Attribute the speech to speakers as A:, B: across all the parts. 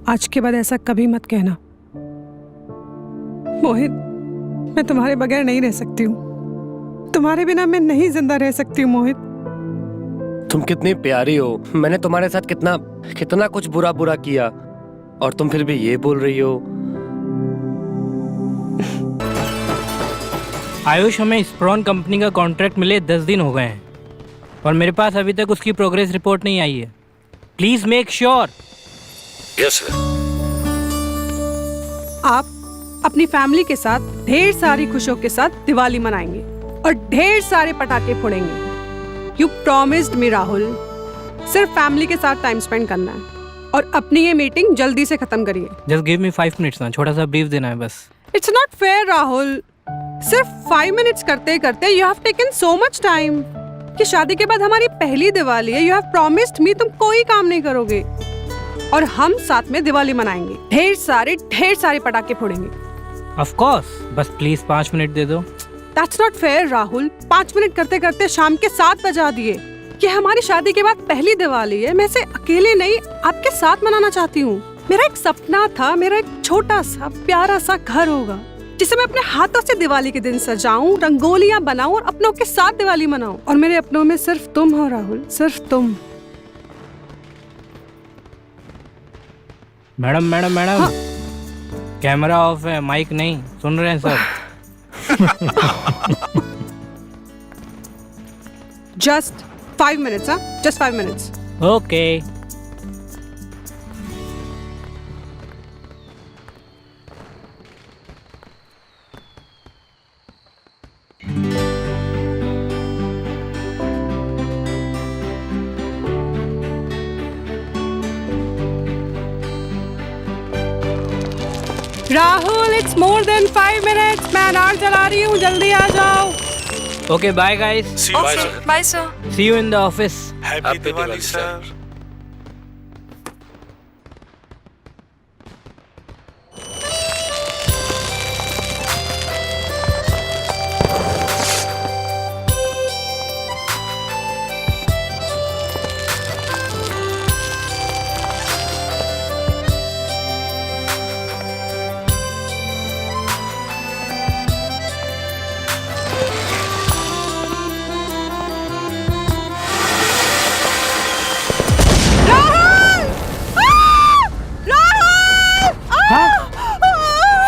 A: आज के बाद ऐसा कभी मत कहना। मोहित, मैं तुम्हारे बगैर नहीं रह सकती हूँ। तुम्हारे बिना मैं नहीं जिंदा रह सकती हूँ मोहित।
B: तुम कितनी प्यारी हो। मैंने तुम्हारे साथ कितना कितना कुछ बुरा बुरा किया और तुम फिर भी ये बोल रही हो।
C: आयुष, हमें स्प्रॉन कंपनी का कॉन्ट्रैक्ट मिले 10 दिन हो गए हैं और मेरे पास अभी तक उसकी प्रोग्रेस रिपोर्ट नहीं आई है। Please make sure.
B: Yes sir.
A: आप अपनी फैमिली के साथ ढेर सारी खुशियों के साथ दिवाली मनाएंगे और ढेर सारे पटाखे फोड़ेंगे। You promised me Rahul. सिर्फ फैमिली के साथ टाइम स्पेंड करना है और अपनी ये मीटिंग जल्दी से खत्म करिए।
C: जस्ट गिव मी 5 मिनट्स ना, छोटा सा ब्रीफ देना है बस।
A: It's not fair Rahul. सिर्फ 5 मिनट्स करते करते you have taken so much time. कि शादी के बाद हमारी पहली दिवाली है। यू हैव प्रॉमिस्ड मी तुम कोई काम नहीं करोगे और हम साथ में दिवाली मनाएंगे। ढेर सारे पटाखे फोड़ेंगे।
C: ऑफ कोर्स, बस प्लीज 5 मिनट दे दो।
A: That's not fair Rahul. 5 minute करते करते शाम के 7 बजा दिए। कि हमारी शादी के बाद पहली दिवाली है। मैं इसे अकेले नहीं आपके साथ मनाना चाहती हूँ। मेरा एक सपना था, मेरा एक छोटा सा प्यारा सा घर होगा जिसे मैं अपने हाथों से दिवाली के दिन सजाऊं, रंगोलियां बनाऊं और अपनों के साथ दिवाली मनाऊं। और मेरे अपनों में सिर्फ तुम हो राहुल, सिर्फ तुम।
C: मैडम
A: हाँ।
C: कैमरा ऑफ है, माइक नहीं। सुन रहे हैं सब?
A: Just 5 minutes, huh? Just 5 minutes.
C: Okay.
A: Rahul, it's more than 5 minutes। मैं अनार जला रही हूँ, जल्दी आ जाओ।
C: Okay, bye guys.
D: Bye, sir.
C: See you in the office.
E: Happy Diwali sir.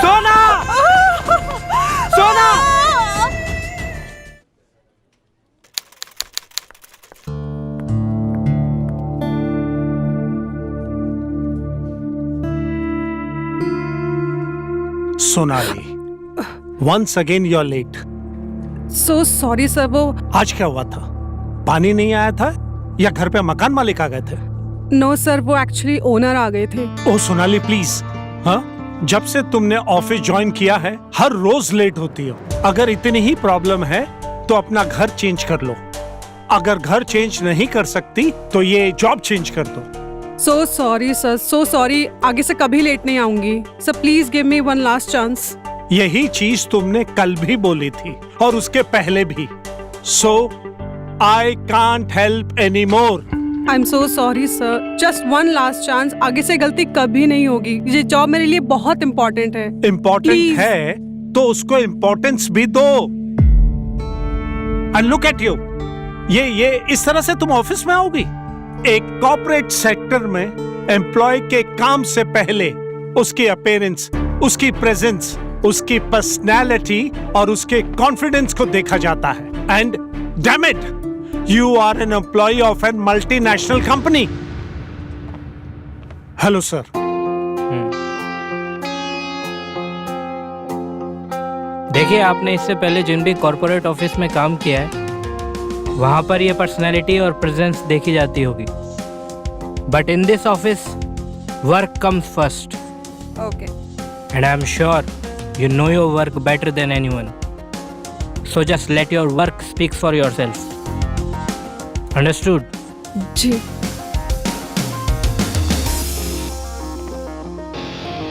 C: Sona! Sona!
E: Sonali, once again you're late।
A: So sorry sir, वो
E: आज क्या हुआ था? पानी नहीं आया था या घर पे मकान मालिक आ गए थे?
A: नो सर, वो एक्चुअली ओनर आ गए थे।
E: ओ सोनाली प्लीज, हाँ? जब से तुमने ऑफिस ज्वाइन किया है हर रोज लेट होती हो। अगर इतनी ही प्रॉब्लम है तो अपना घर चेंज कर लो। अगर घर चेंज नहीं कर सकती तो ये जॉब चेंज कर दो।
A: So sorry sir, so sorry. आगे से कभी लेट नहीं आऊंगी sir. Please give me one last chance.
E: यही चीज तुमने कल भी बोली थी और उसके पहले भी। सो I can't help any more.
A: I am so sorry sir. Just one last chance. आगे से गलती कभी नहीं होगी। ये जॉब मेरे लिए बहुत इम्पोर्टेंट है।
E: Important
A: Please.
E: है तो उसको इम्पोर्टेंस भी दो। एंड लुक एट यू, ये इस तरह से तुम ऑफिस में आओगी? एक कॉर्पोरेट सेक्टर में एम्प्लॉय के काम से पहले उसकी अपीयरेंस, उसकी प्रेजेंस, उसकी पर्सनैलिटी और उसके कॉन्फिडेंस को देखा जाता है। And damn it, you are an employee of a multinational company। Hello sir.
C: देखिए, आपने इससे पहले जिन भी कॉर्पोरेट ऑफिस में काम किया है वहां पर ये पर्सनैलिटी और प्रेजेंस देखी जाती होगी, but in this office work comes first.
A: Okay.
C: And I am sure you know your work better than anyone, so just let your work speak for yourself. Understood?
A: जी।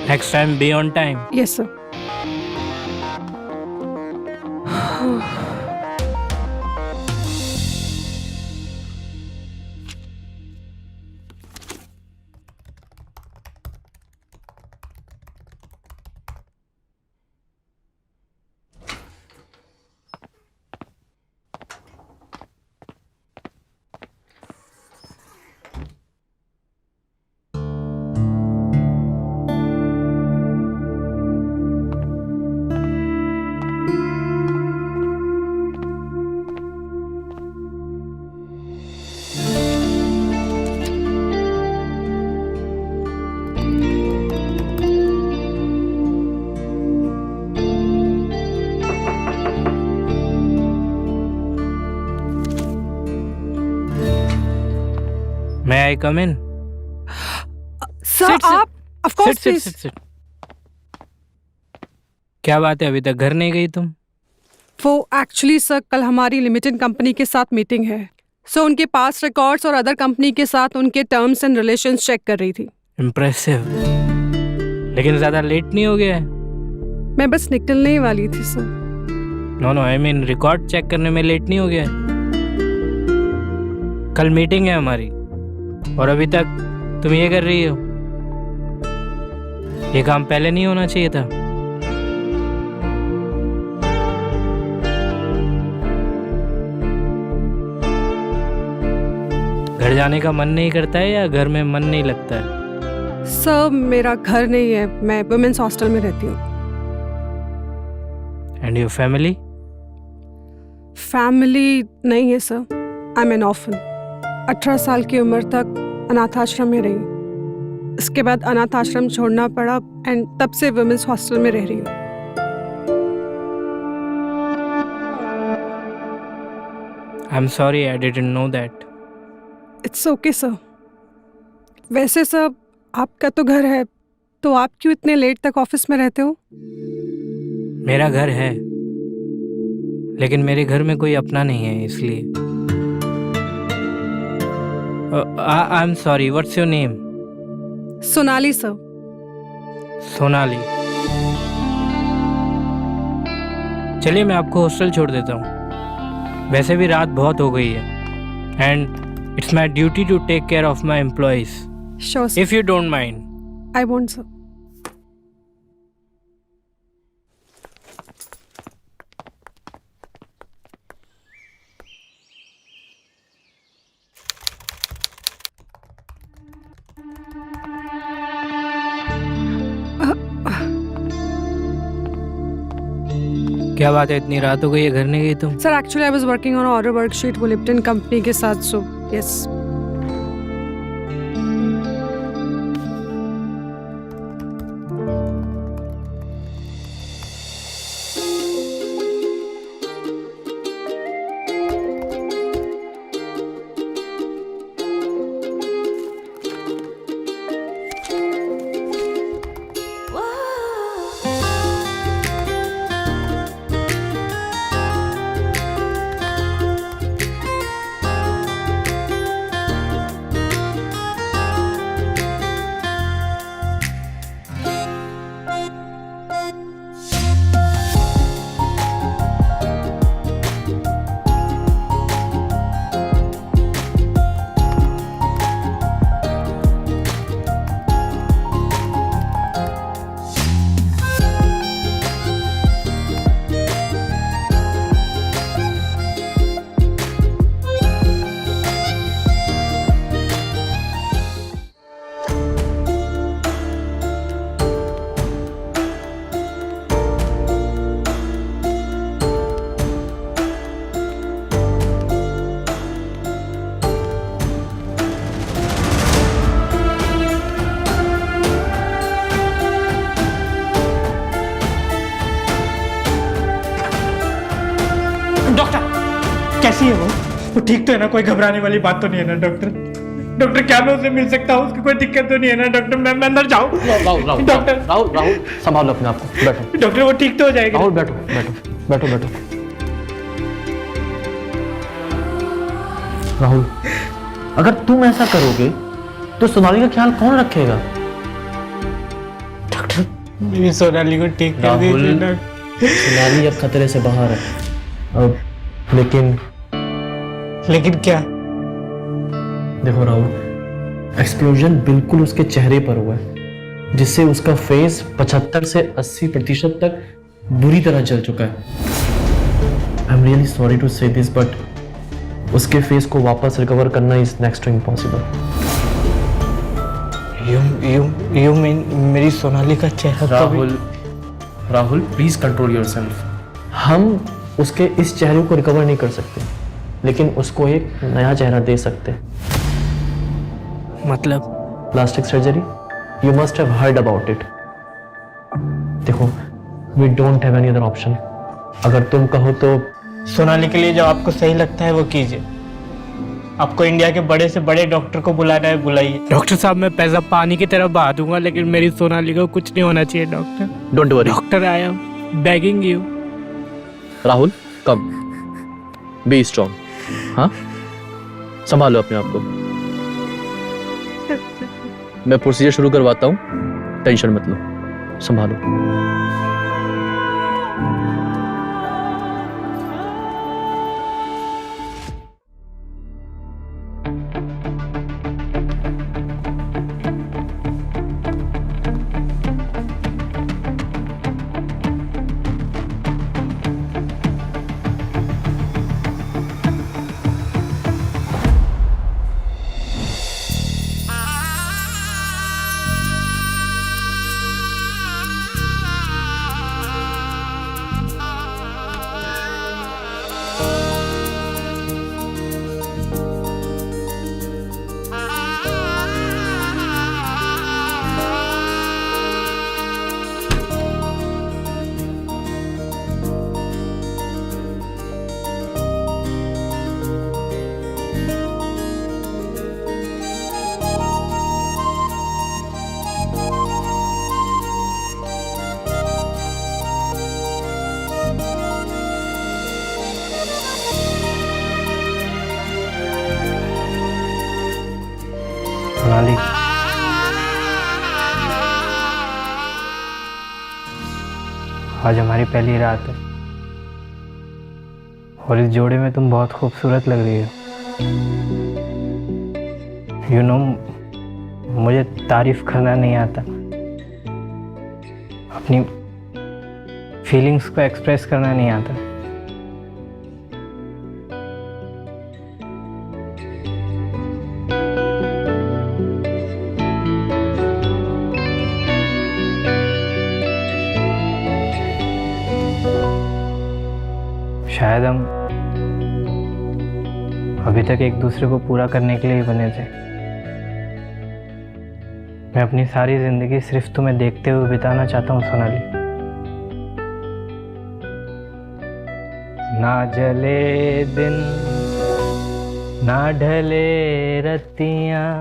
C: Next time be on time.
A: Yes sir.
C: I come in?
A: Sir आप of course
C: sit
A: please.
C: Sit sit. क्या बात है, अभी तक घर नहीं गई तुम?
A: वो एक्चुअली सर कल हमारी लिमिटेड कंपनी के साथ मीटिंग है, सो उनके पास रिकॉर्ड्स और अदर कंपनी के साथ उनके टर्म्स एंड रिलेशंस चेक कर रही थी।
C: इम्प्रेसिव, लेकिन ज्यादा लेट नहीं हो गया है?
A: मैं बस निकलने ही वाली थी sir.
C: No no, I mean record check करने में लेट नहीं हो गया है? कल मीटिंग है हमारी और अभी तक तुम ये कर रही हो। ये काम पहले नहीं होना चाहिए था। घर जाने का मन नहीं करता है या घर में मन नहीं लगता है?
A: सर मेरा घर नहीं है, मैं वुमेन्स हॉस्टल में रहती हूँ।
C: And your family?
A: फैमिली नहीं है sir, I am N orphan. 18 साल की उम्र तक अनाथ आश्रम में रही, इसके बाद अनाथ आश्रम छोड़ना पड़ा एंड तब से वुमेन्स हॉस्टल में रह रही हूँ।
C: I am sorry, I didn't know that.
A: It's okay sir. वैसे सर आपका तो घर है, तो आप क्यों इतने लेट तक ऑफिस में रहते हो?
C: मेरा घर है, लेकिन मेरे घर में कोई अपना नहीं है, इसलिए। I am sorry, what's your name?
A: Sonali sir.
C: Sonali. चलिए मैं आपको हॉस्टल छोड़ देता हूँ, वैसे भी रात बहुत हो गई है and it's my duty to take care of my employees,
A: sure sir,
C: if you don't mind.
A: I want sir.
C: क्या बात है, इतनी रात हो गई है, घर नहीं गई तुम?
A: Sir actually I was working on order worksheet वो लिप्टन कंपनी के साथ, सो यस।
D: कैसी है वो ठीक तो है ना? कोई घबराने वाली बात तो नहीं है ना डॉक्टर? डॉक्टर क्या मैं उससे मिल सकता हूँ? उसकी कोई दिक्कत तो नहीं है ना डॉक्टर? मैं अंदर जाऊँ? डॉक्टर
F: राहुल संभालो अपने आप को, बैठो।
D: डॉक्टर वो ठीक तो हो जाएगी?
F: राहुल बैठो बैठो बैठो बैठो। राहुल, अगर तुम ऐसा करोगे तो सोनाली का ख्याल कौन रखेगा?
D: डॉक्टर मेरी सोनाली को ठीक कर
F: राहुल,
D: दीजिए।
F: सोनाली अब खतरे से बाहर है अब,
D: लेकिन क्या?
F: देखो राहुल, एक्सप्लोजन बिल्कुल उसके चेहरे पर हुआ है, जिससे उसका फेस 75 से 80% तक बुरी तरह जल चुका है। I am really sorry to say this, but उसके फेस को वापस रिकवर करना is next to impossible.
D: You mean मेरी सोनाली का चेहरा?
F: Rahul please control yourself. हम उसके इस चेहरे को रिकवर नहीं कर सकते, लेकिन उसको एक नया चेहरा दे सकते।
C: मतलब?
F: Plastic surgery, you must have heard about it. देखो, we don't have any other option. अगर तुम कहो तो
D: सोनाली के लिए जो आपको सही लगता है वो कीजिए। आपको इंडिया के बड़े से बड़े डॉक्टर को बुलाना है, बुलाइए।
C: डॉक्टर साहब मैं पैसा पानी की तरह बहा दूंगा, लेकिन मेरी सोनाली को कुछ नहीं होना चाहिए डॉक्टर।
F: डोंट वरी
C: डॉक्टर आया, begging you.
F: Rahul, come, be strong. हाँ, संभालो अपने आप को। मैं प्रोसीजर शुरू करवाता हूँ, टेंशन मत लो, संभालो।
C: सोनाली, आज हमारी पहली रात है और इस जोड़े में तुम बहुत खूबसूरत लग रही हो। यू नो, मुझे तारीफ करना नहीं आता, अपनी फीलिंग्स को एक्सप्रेस करना नहीं आता। शायद हम अभी तक एक दूसरे को पूरा करने के लिए ही बने थे। मैं अपनी सारी जिंदगी सिर्फ तुम्हें देखते हुए बिताना चाहता हूँ सोनाली। ना जले दिन ना ढले रतियां,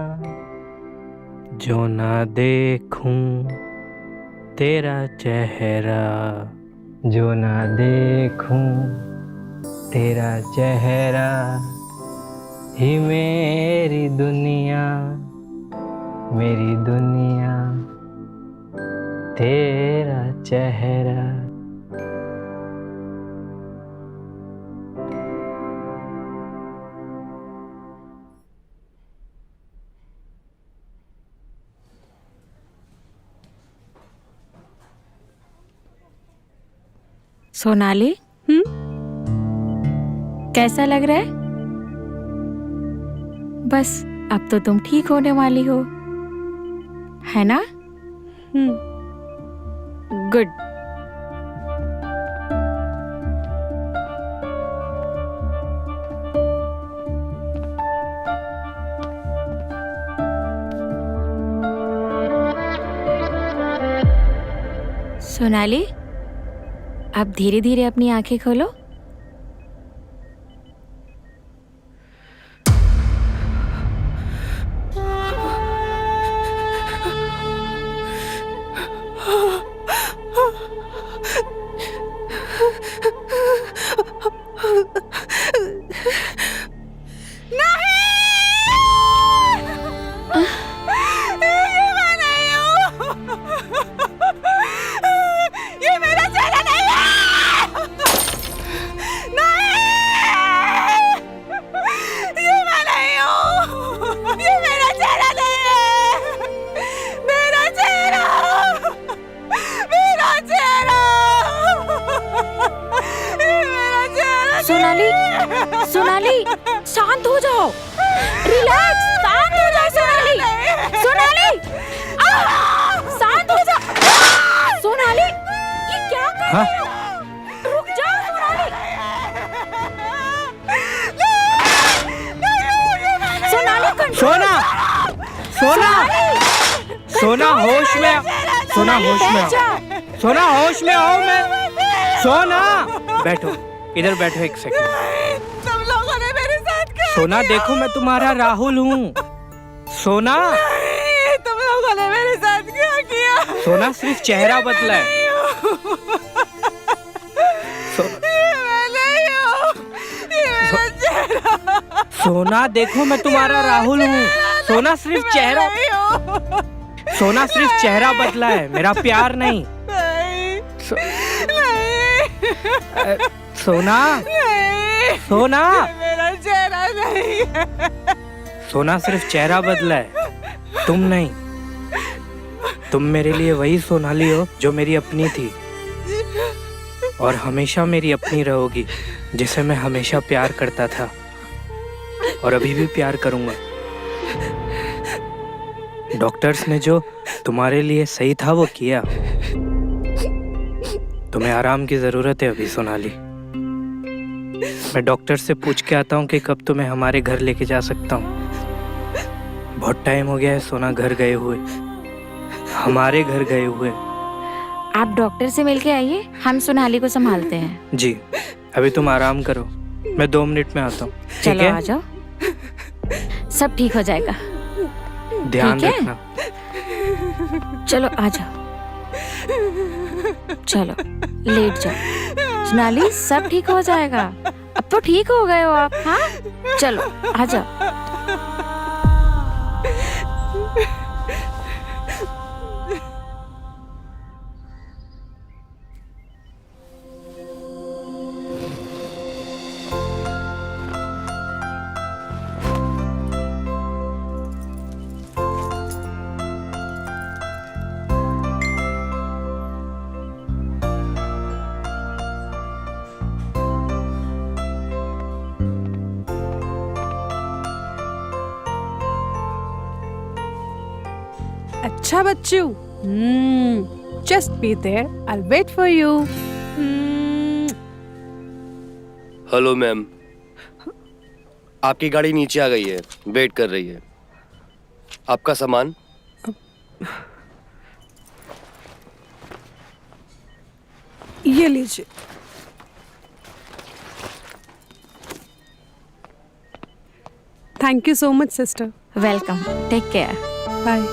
C: जो ना देखूं तेरा चेहरा, जो ना देखूं तेरा चेहरा ही मेरी दुनिया, मेरी दुनिया तेरा चेहरा।
G: सोनाली, कैसा लग रहा है? बस अब तो तुम ठीक होने वाली हो, है ना? गुड। सोनाली, अब धीरे धीरे अपनी आंखें खोलो। सोनाली, सोनाली, शांत हो जाओ, रिलैक्स, शांत हो जाओ सोनाली, सोनाली, शांत हो जाओ, सोनाली, ये क्या कर रहे हो? रुक जाओ सोनाली, सोनाली,
C: सोना, सोना, सोना होश में, सोना होश में आओ, सोना होश में आओ। मैं सोना, बैठो, इधर बैठो एक सेकंड।
A: तुम लोगों ने मेरे साथ क्या
C: सोना देखो मैं तुम्हारा राहुल हूँ। सोना
A: तुम लोगों ने मेरे साथ क्या किया?
C: सोना सिर्फ चेहरा बदला है। सोना देखो मैं तुम्हारा राहुल हूँ। सोना सिर्फ चेहरा बदला है, मेरा प्यार नहीं। सोना सोना
A: मेरा चेहरा नहीं है।
C: सोना सिर्फ चेहरा बदला है, तुम नहीं। तुम मेरे लिए वही सोनाली हो जो मेरी अपनी थी और हमेशा मेरी अपनी रहोगी, जिसे मैं हमेशा प्यार करता था और अभी भी प्यार करूंगा। डॉक्टर्स ने जो तुम्हारे लिए सही था वो किया। तुम्हें आराम की जरूरत है अभी सोनाली। मैं डॉक्टर से पूछ के आता हूँ कि कब तुम्हें हमारे घर लेके जा सकता हूँ। बहुत टाइम हो गया है सोना घर गए हुए, हमारे घर गए हुए।
G: आप डॉक्टर से मिलके आइए, हम सोनाली को संभालते हैं।
C: जी अभी तुम आराम करो, मैं 2 मिनट में आता हूँ। ठीक
G: चलो
C: है,
G: आ जाओ, सब ठीक हो जाएगा।
C: ध्यान
G: ठीक है?
C: रखना।
G: चलो आ जाओ, चलो लेट जाओ। सोनाली सब ठीक हो जाएगा, अब तो ठीक हो गए हो आप। हाँ चलो आ जाओ।
A: अच्छा बच्चू, just be there. I'll wait for you.
B: Hello ma'am, आपकी गाड़ी नीचे आ गई है, वेट कर रही है। आपका सामान।
A: ये लीजिए। Thank you so much, sister.
G: Welcome, take care.
A: Bye.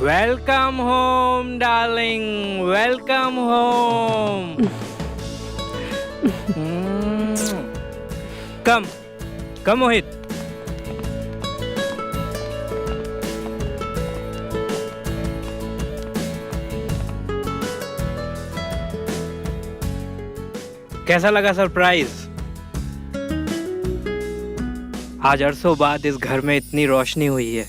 C: Welcome home darling, welcome home. Come come Mohit. कैसा लगा सरप्राइज? आज अरसों बाद इस घर में इतनी रोशनी हुई है,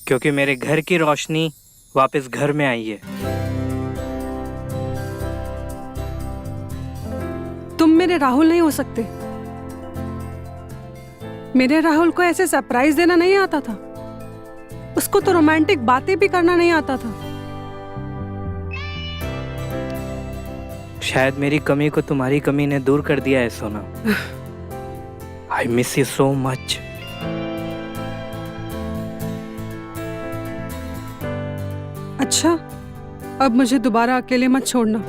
C: क्योंकि मेरे घर की रोशनी वापस घर में आई है।
A: तुम मेरे राहुल नहीं हो सकते। मेरे राहुल को ऐसे सरप्राइज देना नहीं आता था, उसको तो रोमांटिक बातें भी करना नहीं आता था।
C: शायद मेरी कमी को तुम्हारी कमी ने दूर कर दिया है सोना। I miss you so much.
A: अच्छा, अब मुझे दोबारा अकेले मत छोड़ना।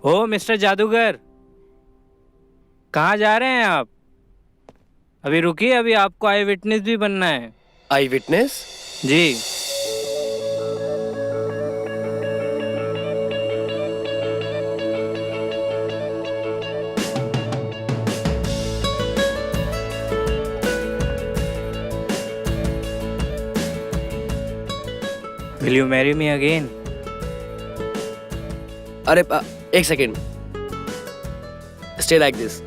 C: ओ मिस्टर जादूगर, कहाँ जा रहे हैं आप? अभी रुकिए, अभी आपको आई विटनेस भी बनना है।
B: Eye witness?
C: जी। Will you marry me again?
B: अरे एक second, stay like this.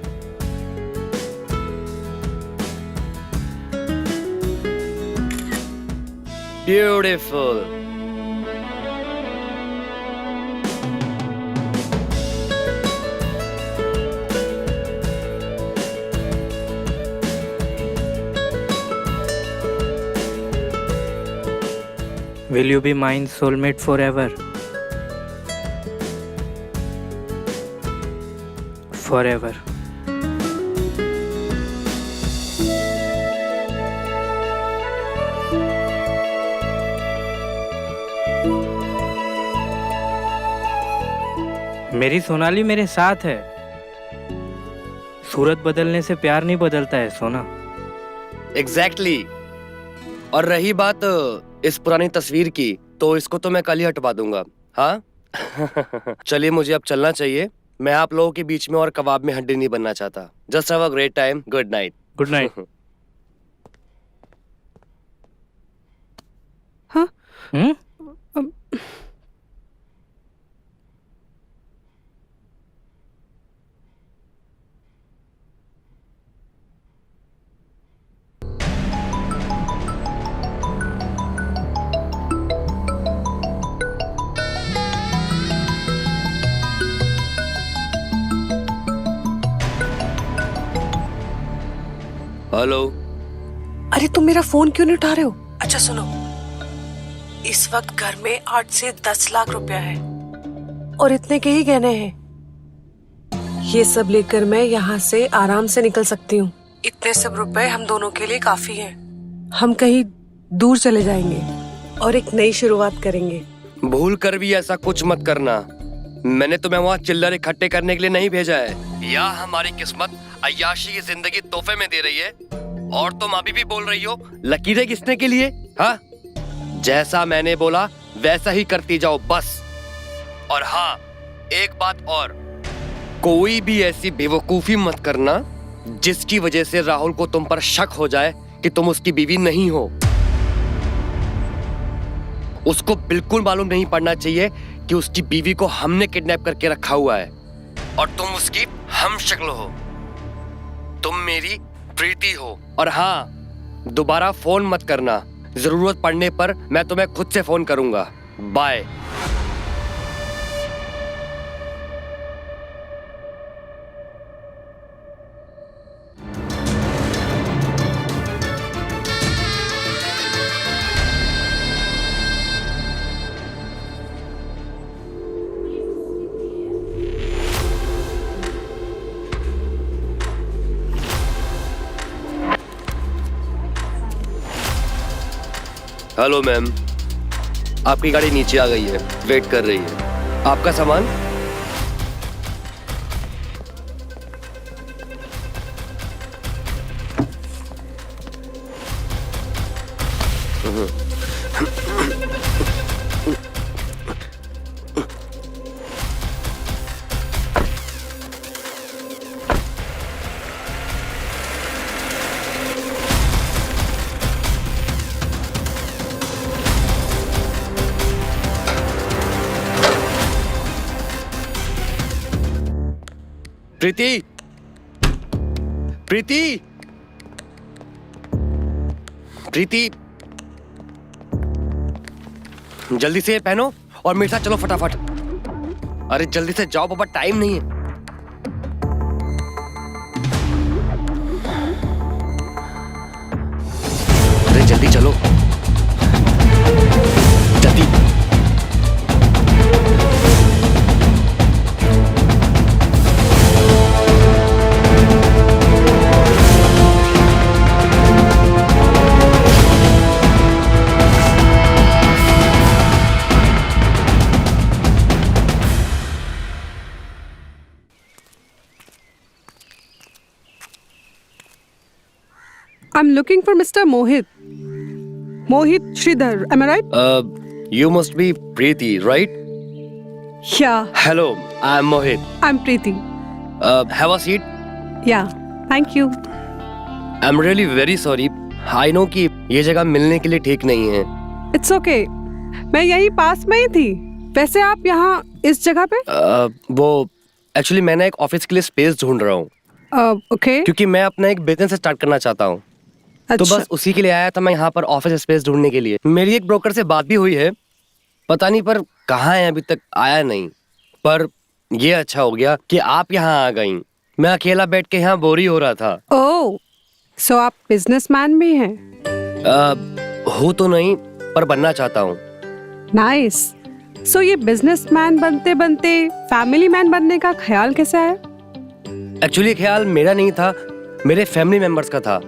B: Beautiful.
C: Will you be mine soulmate forever? Forever. मेरी सोनाली मेरे साथ है. सूरत बदलने से प्यार नहीं बदलता है सोना.
B: एग्जैक्टली. और रही बात इस पुरानी तस्वीर की, तो इसको तो मैं कल ही हटवा दूंगा. हाँ. चलिए, मुझे अब चलना चाहिए. मैं आप लोगों के बीच में और कबाब में हड्डी नहीं बनना चाहता. Just have a great time. Good night.
C: Good night.
A: हाँ?
B: हेलो.
A: अरे तुम मेरा फोन क्यों नहीं उठा रहे हो? अच्छा सुनो, इस वक्त घर में 8 से 10 लाख रुपया है और इतने के ही गहने हैं. ये सब लेकर मैं यहाँ से आराम से निकल सकती हूँ. इतने सब रुपए हम दोनों के लिए काफी हैं. हम कहीं दूर चले जाएंगे और एक नई शुरुआत करेंगे.
B: भूल कर भी ऐसा कुछ मत करना. मैंने तुम्हें वहाँ चिल्लर इकट्ठे करने के लिए नहीं भेजा है. या हमारी किस्मत अय्याशी की जिंदगी तोहफे में दे रही है और तुम अभी भी बोल रही हो लकीरें किसने के लिए. हाँ, जैसा मैंने बोला वैसा ही करती जाओ बस. और हाँ, एक बात और, कोई भी ऐसी बेवकूफी मत करना जिसकी वजह से राहुल को तुम पर शक हो जाए कि तुम उसकी बीवी नहीं हो. उसको बिल्कुल मालूम नहीं पड़ना चाहिए कि उसकी बीवी को हमने किडनैप करके रखा हुआ है और तुम उसकी हम शक्ल हो. तुम मेरी प्रीति हो. और हाँ, दोबारा फोन मत करना. जरूरत पड़ने पर मैं तुम्हें खुद से फोन करूंगा. बाय. हेलो मैम, आपकी गाड़ी नीचे आ गई है, वेट कर रही है. आपका सामान. प्रीति, प्रीति, प्रीति, जल्दी से पहनो और मेरे साथ चलो फटाफट. अरे जल्दी से जाओ बाबा, टाइम नहीं है. अरे जल्दी चलो, जल्दी.
A: I'm looking for Mr. Mohit. Mohit Sridhar, am I right?
B: You must be Preeti, right?
A: Yeah,
B: Hello, I'm Mohit.
A: I'm Preeti.
B: Have a seat.
A: Yeah, thank you.
B: I'm really very sorry. I know कि ये जगह मिलने के लिए ठीक नहीं है.
A: It's okay. मैं यहीं पास में ही थी। वैसे आप यहाँ इस जगह पे?
B: वो एक्चुअली मैं ना एक ऑफिस के लिए स्पेस ढूंढ रहा हूँ
A: ओके।
B: क्योंकि मैं अपना एक बिजनेस स्टार्ट करना चाहता हूँ। तो
A: अच्छा।
B: बस उसी के लिए आया था मैं यहाँ पर ऑफिस स्पेस ढूंढने के लिए। मेरी एक ब्रोकर से बात भी हुई है, पता नहीं पर कहाँ है, अभी तक आया नहीं। पर ये अच्छा हो गया कि आप यहाँ आ गईं। मैं अकेला बैठ के यहाँ बोर ही हो रहा था।
A: ओह, सो आप बिजनेसमैन भी हैं?
B: हो तो नहीं पर बनना चाहता हूँ।
A: नाइस। सो ये बिजनेसमैन बनते बनते फैमिली मैन बनने का ख्याल कैसे आया?
B: एक्चुअली ख्याल मेरा नहीं था, मेरे फैमिली मेंबर्स का था।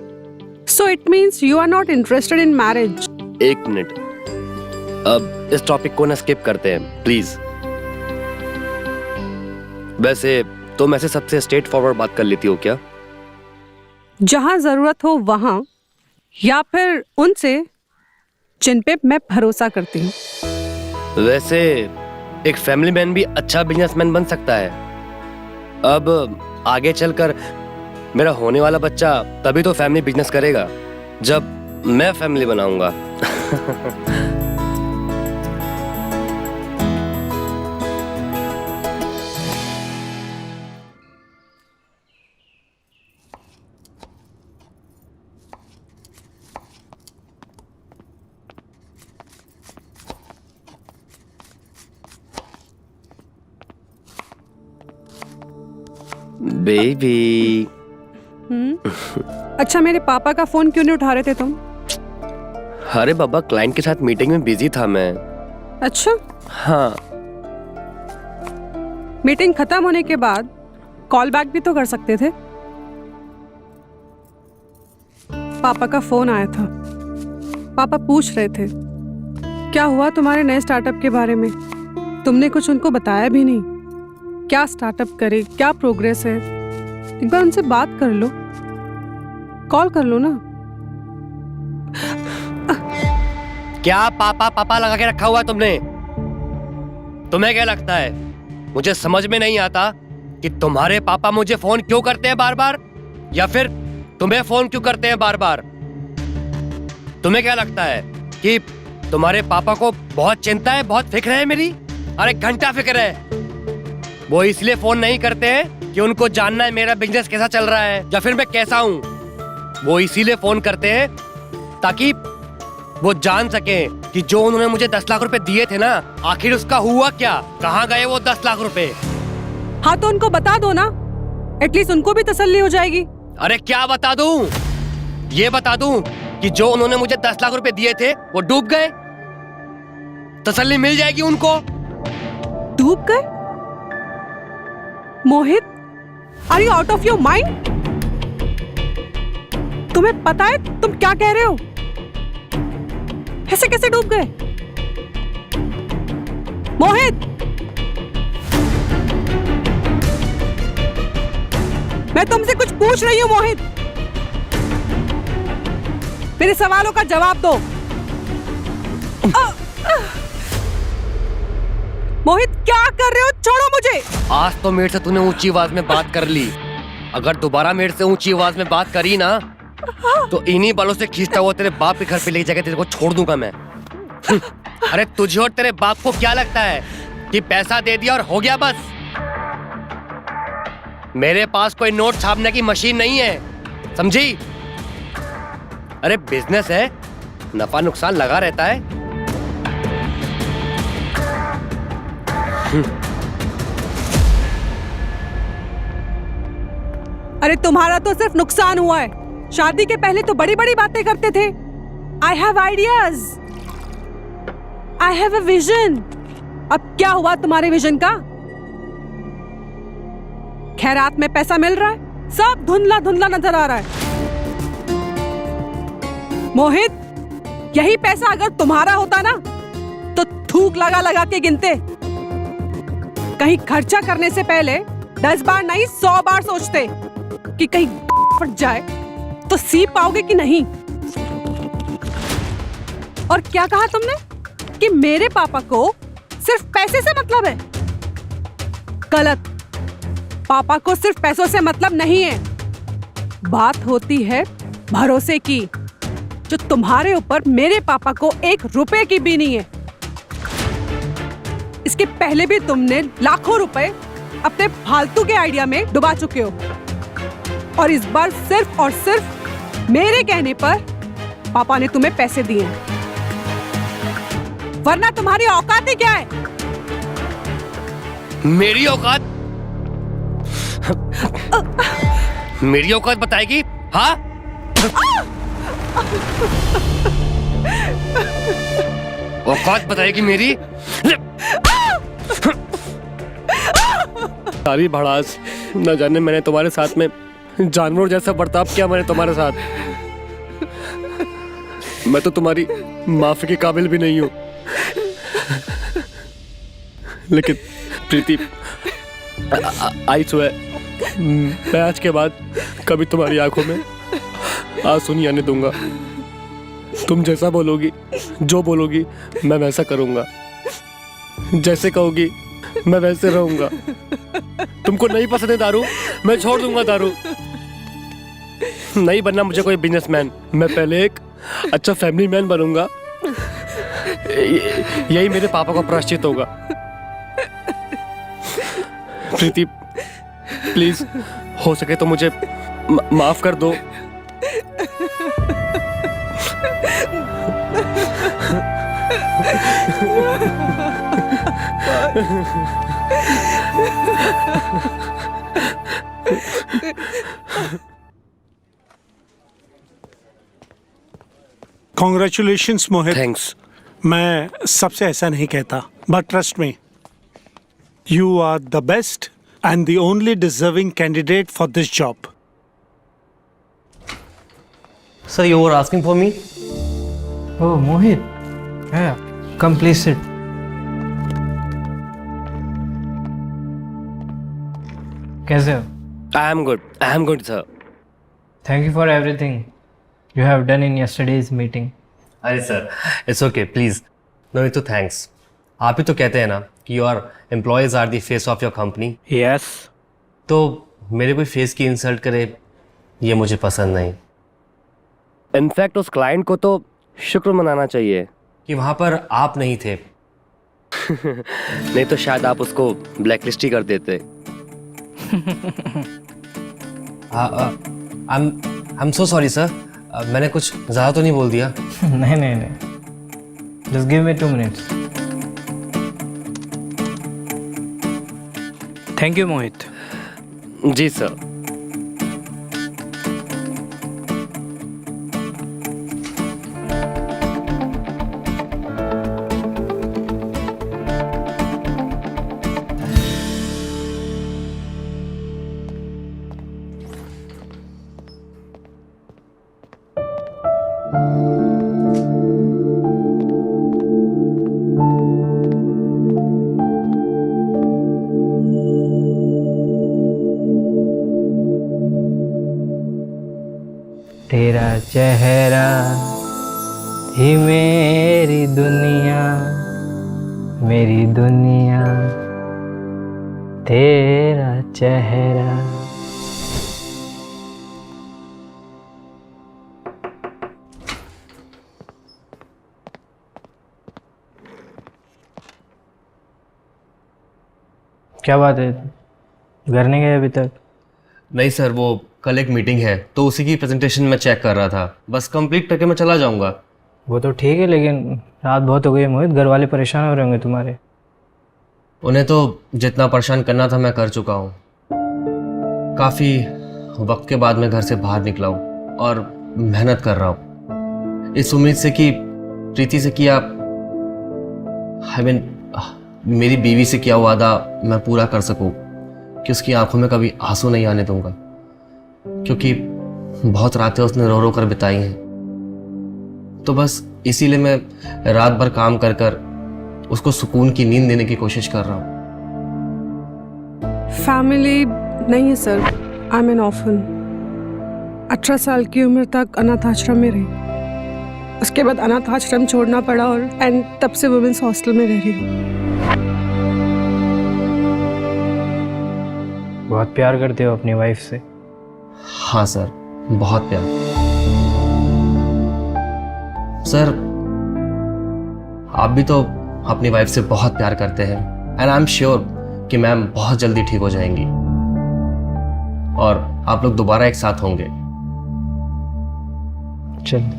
A: So it means you are not interested in marriage?
B: एक मिनट, अब इस टॉपिक को ना स्किप करते हैं प्लीज। वैसे तुम ऐसे सबसे स्ट्रेट फॉरवर्ड बात कर लेती हो क्या?
A: जहां जरूरत हो वहां, या फिर उनसे जिन पे मैं भरोसा करती हूँ।
B: वैसे एक फैमिली मैन भी अच्छा बिजनेसमैन बन सकता है। अब आगे चलकर मेरा होने वाला बच्चा तभी तो फैमिली बिजनेस करेगा जब मैं फैमिली बनाऊंगा। बेबी।
A: अच्छा, मेरे पापा का फोन क्यों नहीं उठा रहे थे तुम?
B: अरे बाबा, क्लाइंट के साथ मीटिंग में बिजी था मैं।
A: अच्छा,
B: हाँ।
A: मीटिंग खत्म होने के बाद कॉल बैक भी तो कर सकते थे। पापा का फोन आया था। पापा पूछ रहे थे क्या हुआ तुम्हारे नए स्टार्टअप के बारे में। तुमने कुछ उनको बताया भी नहीं। क्या स्टार्टअप करे, क्या प्रोग्रेस है। एक बार उनसे बात कर लो, कॉल कर लो ना।
B: क्या पापा पापा लगा के रखा हुआ है तुमने? तुम्हें क्या लगता है मुझे समझ में नहीं आता कि तुम्हारे पापा मुझे फोन क्यों करते हैं बार बार, या फिर तुम्हें फोन क्यों करते हैं बार बार? तुम्हें क्या लगता है कि तुम्हारे पापा को बहुत चिंता है, बहुत फिक्र है मेरी? अरे घंटा फिक्र है। वो इसलिए फोन नहीं करते हैं कि उनको जानना है मेरा बिजनेस कैसा चल रहा है या फिर मैं कैसा हूं। वो इसीलिए फोन करते हैं ताकि वो जान सके कि जो उन्होंने मुझे 10 लाख रुपए दिए थे ना, आखिर उसका हुआ क्या, कहाँ गए वो 10 लाख रुपए।
A: हाँ तो उनको बता दो ना, एटलीस्ट उनको भी तसल्ली हो जाएगी।
B: अरे क्या बता दूं? ये बता दूं कि जो उन्होंने मुझे 10 लाख रुपए दिए थे वो डूब गए, तसल्ली मिल जाएगी उनको।
A: डूब गए? Mohit, are you out of your mind? तुम्हें पता है तुम क्या कह रहे हो? ऐसे कैसे डूब गए? मोहित, मैं तुमसे कुछ पूछ रही हूं मोहित, मेरे सवालों का जवाब दो। मोहित क्या कर रहे हो? छोड़ो मुझे।
B: आज तो मेरे से तूने ऊंची आवाज में बात कर ली, अगर दोबारा मेरे से ऊंची आवाज में बात करी ना तो इन्हीं बालों से खींचता हुआ तेरे बाप के घर पे ले जाकर तेरे को छोड़ दूंगा मैं। अरे तुझे और तेरे बाप को क्या लगता है कि पैसा दे दिया और हो गया बस? मेरे पास कोई नोट छापने की मशीन नहीं है, समझी? अरे बिजनेस है, नफा नुकसान लगा रहता है।
A: अरे तुम्हारा तो सिर्फ नुकसान हुआ है। शादी के पहले तो बड़ी बड़ी बातें करते थे। I have ideas, I have a vision. अब क्या हुआ तुम्हारे विजन का? खैरात में पैसा मिल रहा है, सब धुंधला धुंधला नजर आ रहा है। मोहित, यही पैसा अगर तुम्हारा होता ना तो थूक लगा लगा के गिनते। कहीं खर्चा करने से पहले 10 बार नहीं 100 बार सोचते कि कहीं फट जाए तो सी पाओगे कि नहीं। और क्या कहा तुमने कि मेरे पापा को सिर्फ पैसे से मतलब है? गलत। पापा को सिर्फ पैसों से मतलब नहीं है। बात होती है भरोसे की, जो तुम्हारे ऊपर मेरे पापा को 1 रुपए की भी नहीं है। इसके पहले भी तुमने लाखों रुपए अपने फालतू के आइडिया में डुबा चुके हो, और इस बार सिर्फ और सिर्फ मेरे कहने पर पापा ने तुम्हें पैसे दिए, वरना तुम्हारी औकात ही क्या है?
B: मेरी औकात? मेरी औकात बताएगी? हाँ? औकात बताएगी मेरी? सारी भड़ास, न जाने मैंने तुम्हारे साथ में जानवर जैसा बर्ताव किया मैंने तुम्हारे साथ। मैं तो तुम्हारी माफी के काबिल भी नहीं हूं। लेकिन प्रीति, आई स्वेयर, मैं आज के बाद कभी तुम्हारी आंखों में आंसू नहीं आने दूंगा। तुम जैसा बोलोगी, जो बोलोगी, मैं वैसा करूंगा। जैसे कहोगी मैं वैसे रहूंगा। तुमको नहीं पसंद है दारू, मैं छोड़ दूंगा दारू। नहीं बनना मुझे कोई बिजनेसमैन, मैं पहले एक अच्छा फैमिली मैन बनूंगा। यही मेरे पापा को प्रायश्चित होगा। प्रीति, प्लीज, हो सके तो मुझे माफ कर दो।
E: कॉन्ग्रेचुलेशंस मोहित।
B: थैंक्स।
E: मैं सबसे ऐसा नहीं कहता, but trust me, you are the best and the only deserving candidate for this job.
H: Sir, you were asking for me?
C: Oh, Mohit. Yeah, come please sit. कैसे हो?
B: I am good, sir.
C: Thank you for everything you have done in yesterday's meeting.
H: अरे sir, it's okay, please, no need to thanks. आप ही तो कहते हैं ना कि your employees are the face of your company.
C: Yes.
H: तो मेरे कोई फेस की इंसल्ट करे, ये मुझे पसंद नहीं।
B: इनफैक्ट उस क्लाइंट को तो शुक्र मनाना चाहिए
H: कि वहाँ पर आप नहीं थे।
B: नहीं तो शायद आप उसको ब्लैकलिस्ट ही कर देते।
H: I am so sorry sir, मैंने कुछ ज़्यादा तो नहीं बोल दिया?
C: नहीं. Just give me 2 minutes. Thank you, Mohit.
B: जी सर।
C: तेरा चेहरा ही मेरी दुनिया, तेरा चेहरा। क्या बात है, घर नहीं गए अभी तक?
H: नहीं सर, वो कल एक मीटिंग है तो उसी की प्रेजेंटेशन मैं चेक कर रहा था, बस कंप्लीट करके मैं चला जाऊंगा।
C: वो तो ठीक है, लेकिन रात बहुत हो गई मोहित, घर वाले परेशान हो रहे होंगे तुम्हारे।
H: उन्हें तो जितना परेशान करना था मैं कर चुका हूँ। काफ़ी वक्त के बाद मैं घर से बाहर निकला हूँ और मेहनत कर रहा हूँ इस उम्मीद से कि प्रीति से किया, मेरी बीवी से किया वादा मैं पूरा कर सकूँ कि उसकी आंखों में कभी आंसू नहीं आने दूंगा, क्योंकि बहुत रातें उसने रो रो कर बिताई हैं। तो बस इसीलिए मैं रात भर काम कर कर उसको सुकून की नींद देने की कोशिश कर रहा हूँ।
A: फैमिली नहीं है sir, I am N orphan. 18 साल की उम्र तक अनाथ आश्रम में रही, उसके बाद अनाथ आश्रम छोड़ना पड़ा और तब से वुमेन्स हॉस्टल में रह रही हूँ।
C: बहुत प्यार करते हो अपनी वाइफ से?
H: हाँ सर, बहुत प्यार। सर, आप भी तो अपनी वाइफ से बहुत प्यार करते हैं। एंड आई एम श्योर कि मैम बहुत जल्दी ठीक हो जाएंगी और आप लोग दोबारा एक साथ होंगे।
F: चल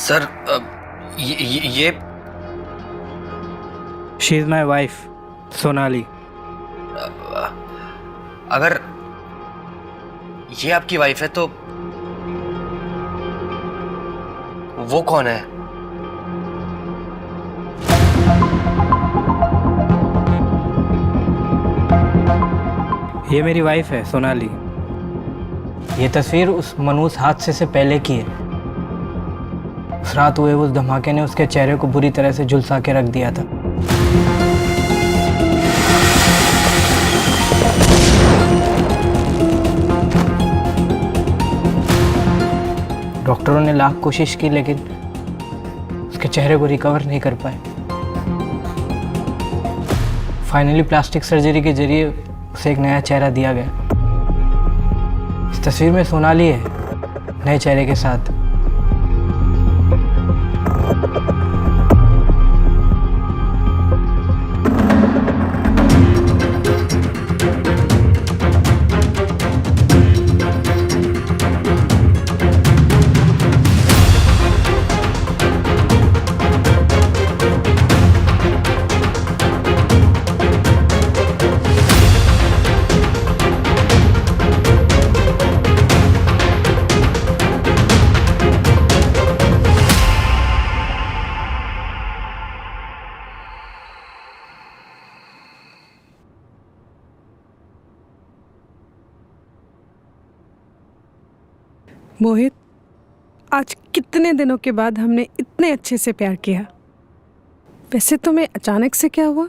B: सर ये
C: she is my wife Sonali.
B: अगर ये आपकी वाइफ है तो वो कौन है?
C: ये मेरी वाइफ है सोनाली। ये तस्वीर उस मनूस हादसे से पहले की है। उस रात हुए उस धमाके ने उसके चेहरे को बुरी तरह से झुलसा के रख दिया था। डॉक्टरों ने लाख कोशिश की लेकिन उसके चेहरे को रिकवर नहीं कर पाए। फाइनली प्लास्टिक सर्जरी के जरिए उसे एक नया चेहरा दिया गया। इस तस्वीर में सोनाली है नए चेहरे के साथ।
A: मोहित, आज कितने दिनों के बाद हमने इतने अच्छे से प्यार किया। वैसे तुम्हें अचानक से क्या हुआ?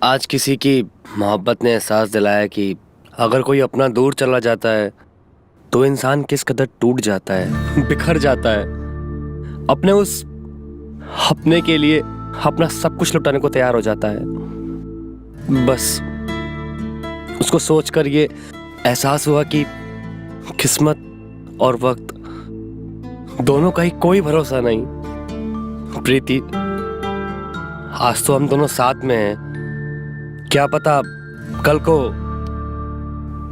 B: आज किसी की मोहब्बत ने एहसास दिलाया कि अगर कोई अपना दूर चला जाता है तो इंसान किस कदर टूट जाता है, बिखर जाता है, अपने उस अपने के लिए अपना सब कुछ लुटाने को तैयार हो जाता है। बस उसको सोचकर ये एहसास हुआ कि किस्मत और वक्त दोनों का ही कोई भरोसा नहीं। प्रीति, आज तो हम दोनों साथ में हैं, क्या पता कल को।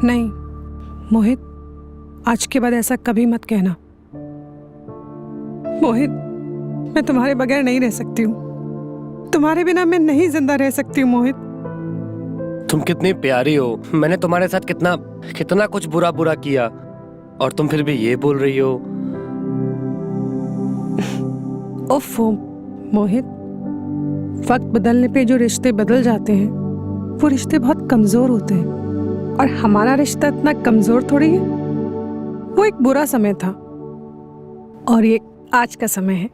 A: नहीं मोहित, आज के बाद ऐसा कभी मत कहना। मोहित, मैं तुम्हारे बगैर नहीं रह सकती हूँ। तुम्हारे बिना मैं नहीं जिंदा रह सकती हूँ मोहित।
B: तुम कितनी प्यारी हो। मैंने तुम्हारे साथ कितना कितना कुछ बुरा बुरा किया और तुम फिर भी ये बोल रही हो।
A: ओफो मोहित, वक्त बदलने पे जो रिश्ते बदल जाते हैं वो रिश्ते बहुत कमजोर होते हैं और हमारा रिश्ता इतना कमजोर थोड़ी है। वो एक बुरा समय था और ये आज का समय है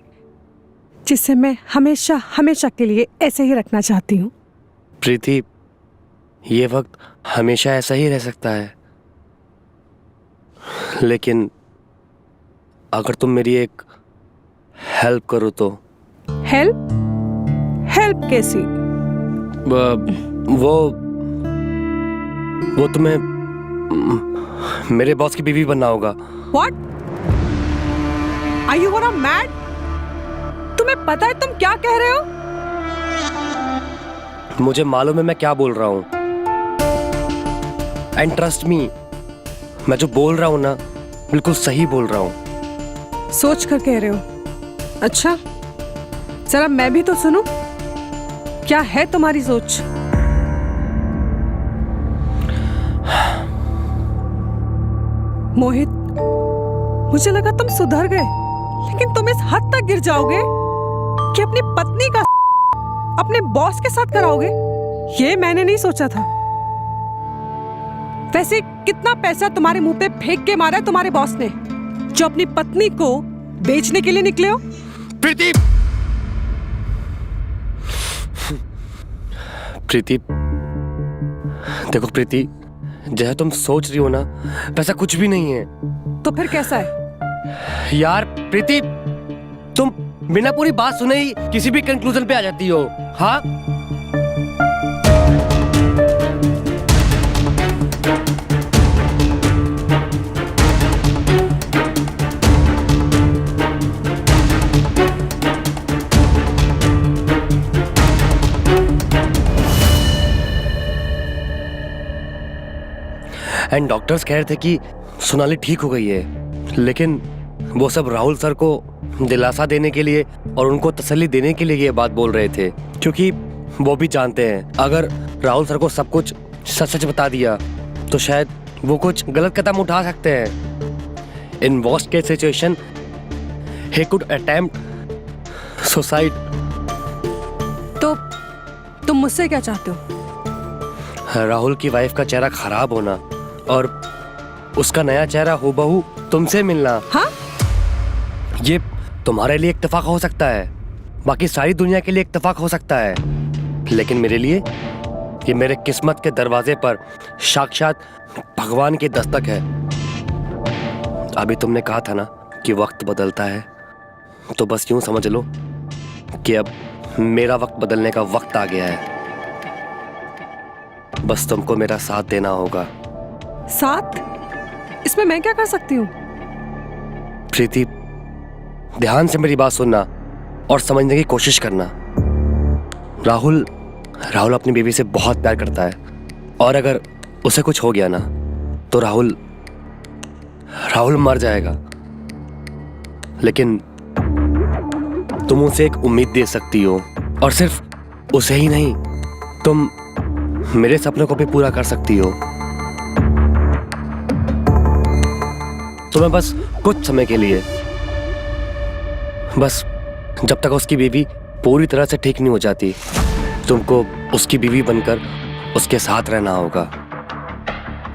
A: जिसे मैं हमेशा हमेशा के लिए ऐसे ही रखना चाहती हूँ।
B: प्रीति, ये वक्त हमेशा ऐसा ही रह सकता है, लेकिन अगर तुम मेरी एक हेल्प करो तो।
A: हेल्प? हेल्प कैसी?
B: वो तुम्हें मेरे बॉस की बीवी बनना होगा।
A: What? Are you gonna mad? तुम्हें पता है तुम क्या कह रहे हो?
B: मुझे मालूम है मैं क्या बोल रहा हूँ। एंड ट्रस्ट मी, मैं जो बोल रहा हूँ ना बिल्कुल सही बोल रहा हूँ।
A: सोच कर कह रहे हो? अच्छा, जरा मैं भी तो सुनूं, क्या है तुम्हारी सोच? मोहित, मुझे लगा तुम सुधर गए, लेकिन तुम इस हद तक गिर जाओगे कि अपनी पत्नी का अपने बॉस के साथ कराओगे, ये मैंने नहीं सोचा था। वैसे कितना पैसा तुम्हारे मुंह पे फेंक के मारा है तुम्हारे बॉस ने, जो अपनी पत्नी को बेचने के लिए निकले हो?
B: प्रीति, प्रीति, देखो प्रीति, जैसा तुम सोच रही हो ना वैसा कुछ भी नहीं है।
A: तो फिर कैसा है?
B: यार प्रीति, तुम बिना पूरी बात सुने ही किसी भी कंक्लूजन पे आ जाती हो। हाँ, एंड डॉक्टर्स कह रहे थे कि सोनाली ठीक हो गई है, लेकिन वो सब राहुल सर को दिलासा देने के लिए और उनको तसल्ली देने के लिए ये बात बोल रहे थे, क्योंकि वो भी जानते हैं अगर राहुल सर को सब कुछ सच सच बता दिया तो शायद वो कुछ गलत कदम उठा सकते हैं। In worst case situation he could attempt suicide.
A: तो तुम मुझसे क्या चाहते हो?
B: राहुल की वाइफ का चेहरा खराब होना और उसका नया चेहरा हूबहू तुमसे मिलना।
A: हाँ?
B: ये तुम्हारे लिए इत्तेफाक हो सकता है, बाकी सारी दुनिया के लिए इत्तेफाक हो सकता है, लेकिन मेरे लिए ये मेरे किस्मत के दरवाजे पर साक्षात भगवान की दस्तक है। अभी तुमने कहा था ना कि वक्त बदलता है, तो बस यूं समझ लो कि अब मेरा वक्त बदलने का वक्त आ गया है। बस तुमको मेरा साथ देना होगा।
A: साथ? इसमें मैं क्या कर सकती हूँ?
B: प्रीति, ध्यान से मेरी बात सुनना और समझने की कोशिश करना। राहुल अपनी बीवी से बहुत प्यार करता है, और अगर उसे कुछ हो गया ना तो राहुल मर जाएगा। लेकिन तुम उसे एक उम्मीद दे सकती हो, और सिर्फ उसे ही नहीं, तुम मेरे सपनों को भी पूरा कर सकती हो। तुम्हें बस कुछ समय के लिए, बस जब तक उसकी बीवी पूरी तरह से ठीक नहीं हो जाती, तुमको उसकी बीवी बनकर उसके साथ रहना होगा,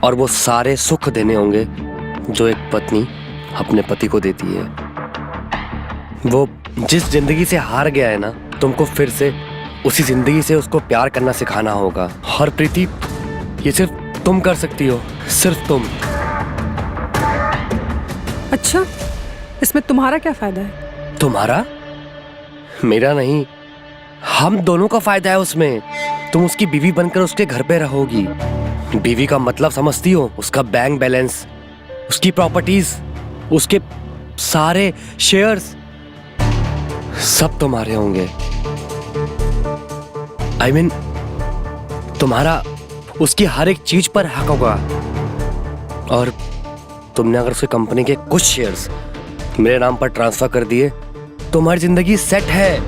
B: और वो सारे सुख देने होंगे जो एक पत्नी अपने पति को देती है। वो जिस जिंदगी से हार गया है ना, तुमको फिर से उसी जिंदगी से उसको प्यार करना सिखाना होगा। और प्रीति, ये सिर्फ तुम कर सकती हो, सिर्फ तुम।
A: अच्छा, इसमें तुम्हारा क्या फायदा है?
B: तुम्हारा? मेरा नहीं, हम दोनों का फायदा है उसमें। तुम उसकी बीवी बनकर उसके घर पे रहोगी। बीवी का मतलब समझती हो? उसका बैंक बैलेंस, उसकी प्रॉपर्टीज, उसके सारे शेयर्स सब तुम्हारे होंगे। I mean, तुम्हारा उसकी हर एक चीज पर हक होगा, और तुमने अगर उसकी कंपनी के कुछ शेयर्स मेरे नाम पर ट्रांसफर कर दिए तो हमारी जिंदगी सेट है।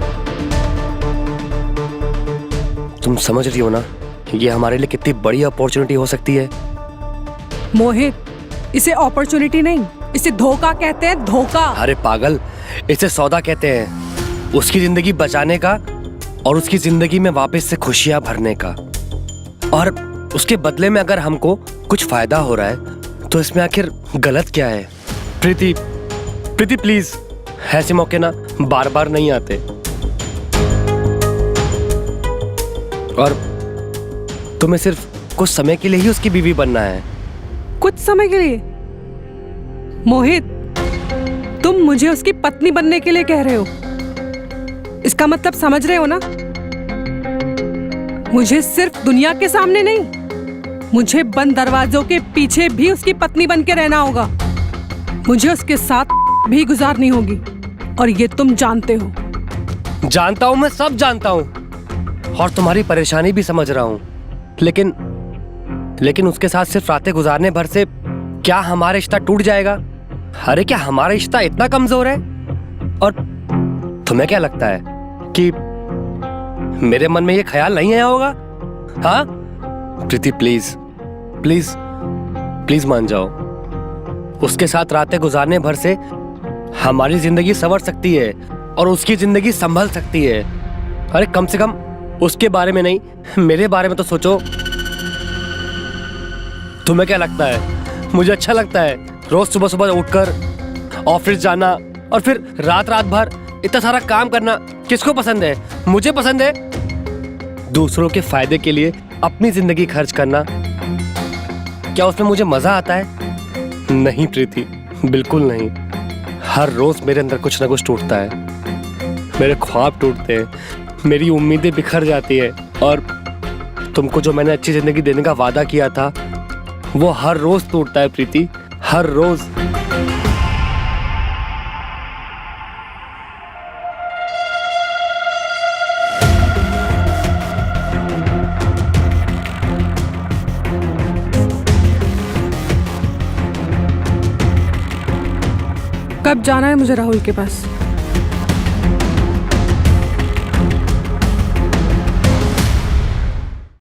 B: तुम समझ रही हो ना, ये हमारे लिए कितनी बड़ी अपॉर्चुनिटी हो सकती है।
A: मोहित, इसे अपॉर्चुनिटी नहीं, इसे धोखा कहते हैं, धोखा।
B: अरे पागल, इसे सौदा कहते हैं। उसकी जिंदगी बचाने का और उसकी जिंदगी में वापस से खुशियां भरने का, और उसके बदले में अगर हमको कुछ फायदा हो रहा है तो इसमें आखिर गलत क्या है? प्रीति, प्रीति प्लीज, ऐसे मौके ना बार बार नहीं आते, और तुम्हें सिर्फ कुछ समय के लिए ही उसकी बीवी बनना है।
A: कुछ समय के लिए? मोहित, तुम मुझे उसकी पत्नी बनने के लिए कह रहे हो? इसका मतलब समझ रहे हो ना? मुझे सिर्फ दुनिया के सामने नहीं, मुझे बंद दरवाजों के पीछे भी उसकी पत्नी बन के रहना होगा। मुझे उसके साथ भी गुजारनी होगी, और ये तुम जानते हो।
B: जानता हूं, मैं सब जानता हूं, और तुम्हारी परेशानी भी समझ रहा हूं, लेकिन उसके साथ सिर्फ रातें गुजारने भर से क्या हमारा रिश्ता टूट जाएगा? अरे क्या हमारा रिश्ता इतना कमजोर है? और तुम्हें क्या लगता है कि मेरे मन में ये ख्याल नहीं आया होगा? हाँ प्रीति, प्लीज प्लीज प्लीज मान जाओ। उसके साथ रातें गुजारने भर से हमारी जिंदगी संवर सकती है और उसकी जिंदगी संभल सकती है। अरे कम से कम उसके बारे में नहीं, मेरे बारे में तो सोचो। तुम्हें क्या लगता है मुझे अच्छा लगता है रोज सुबह सुबह उठकर ऑफिस जाना और फिर रात रात भर इतना सारा काम करना? किसको पसंद है? मुझे पसंद है। दूसरों के फायदे के लिए अपनी जिंदगी खर्च करना, क्या उसमें मुझे मजा आता है? नहीं प्रीति, बिल्कुल नहीं। हर रोज मेरे अंदर कुछ ना कुछ टूटता है। मेरे ख्वाब टूटते हैं, मेरी उम्मीदें बिखर जाती है और तुमको जो मैंने अच्छी जिंदगी देने का वादा किया था वो हर रोज टूटता है प्रीति, हर रोज।
A: कब जाना है मुझे राहुल के पास?